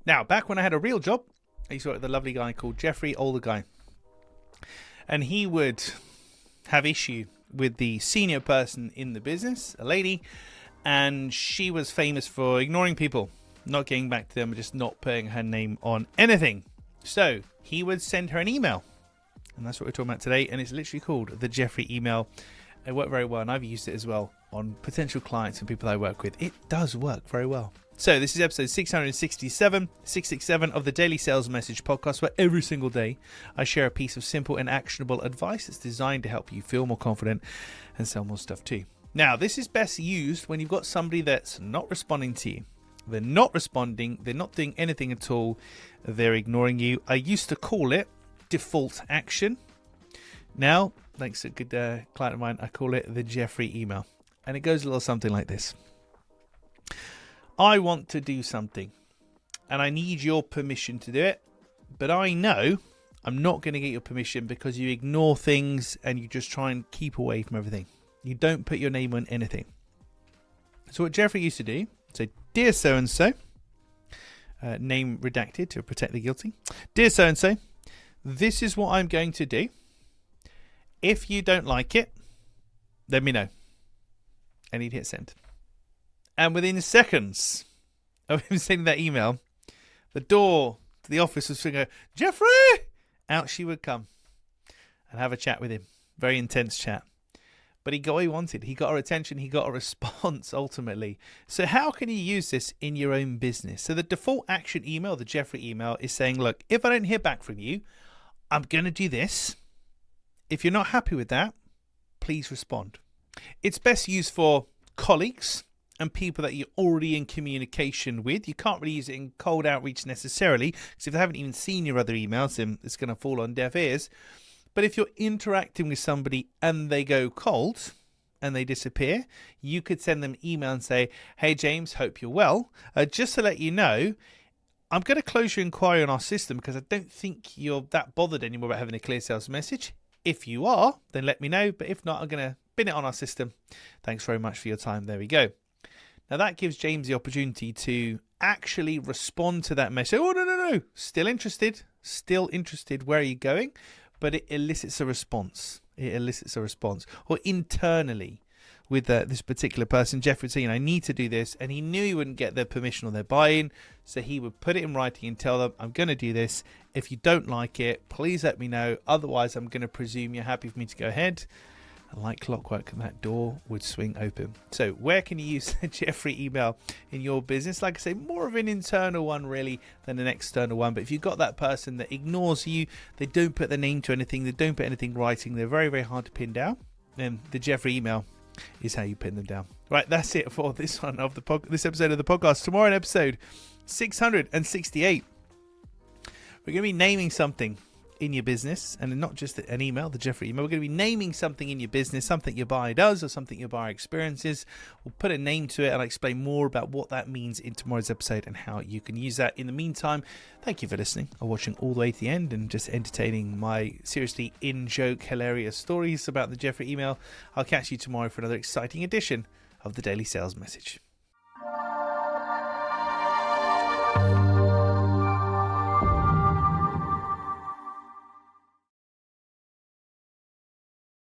Now, back when I had a real job, I used to work with a lovely guy called Jeffrey, older guy. And he would have issue with the senior person in the business, a lady, and she was famous for ignoring people, not getting back to them, just not putting her name on anything. So he would send her an email, and that's what we're talking about today, and it's literally called the Jeffrey email. It worked very well, and I've used it as well on potential clients and people I work with. It does work very well. So this is episode 667 of the Daily Sales Message podcast, where every single day I share a piece of simple and actionable advice that's designed to help you feel more confident and sell more stuff too. Now, this is best used when you've got somebody that's not responding to you. They're not responding. They're not doing anything at all. They're ignoring you. I used to call it default action. Now, thanks to a good client of mine, I call it the Jeffrey email. And it goes a little something like this. I want to do something and I need your permission to do it, but I know I'm not going to get your permission because you ignore things and you just try and keep away from everything. You don't put your name on anything. So what Jeffrey used to do, say, dear so-and-so, name redacted to protect the guilty. Dear so-and-so, this is what I'm going to do. If you don't like it, let me know. And he'd hit send. And within seconds of him sending that email, the door to the office was going, Jeffrey! Out she would come and have a chat with him. Very intense chat. But he got what he wanted. He got her attention. He got a response ultimately. So how can you use this in your own business? So the default action email, the Jeffrey email, is saying, look, if I don't hear back from you, I'm going to do this. If you're not happy with that, please respond. It's best used for colleagues and people that you're already in communication with. You can't really use it in cold outreach necessarily, because if they haven't even seen your other emails, then it's going to fall on deaf ears. But if you're interacting with somebody and they go cold and they disappear, you could send them an email and say, hey, James, hope you're well. Just to let you know, I'm going to close your inquiry on our system because I don't think you're that bothered anymore about having a clear sales message. If you are, then let me know. But if not, I'm going to bin it on our system. Thanks very much for your time. There we go. Now that gives James the opportunity to actually respond to that message. Oh, no. Still interested. Where are you going? But it elicits a response. Or internally with this particular person, Jeff would say, I need to do this. And he knew he wouldn't get their permission or their buy-in. So he would put it in writing and tell them, I'm going to do this. If you don't like it, please let me know. Otherwise, I'm going to presume you're happy for me to go ahead. And like clockwork, that door would swing open. So where can you use the Jeffrey email in your business? Like I say, more of an internal one really than an external one. But if you've got that person that ignores you, they don't put their name to anything, they don't put anything in writing, they're very, very hard to pin down, then the Jeffrey email is how you pin them down. Right, that's it for this one of this episode of the podcast. Tomorrow in episode 668, we're going to be naming something in your business, and not just an email, the Jeffrey email. We're going to be naming something in your business, something your buyer does or something your buyer experiences. We'll put a name to it and I'll explain more about what that means in tomorrow's episode and how you can use that. In the meantime, thank you for listening or watching all the way to the end and just entertaining my seriously in-joke hilarious stories about the Jeffrey email. I'll catch you tomorrow for another exciting edition of the Daily Sales Message.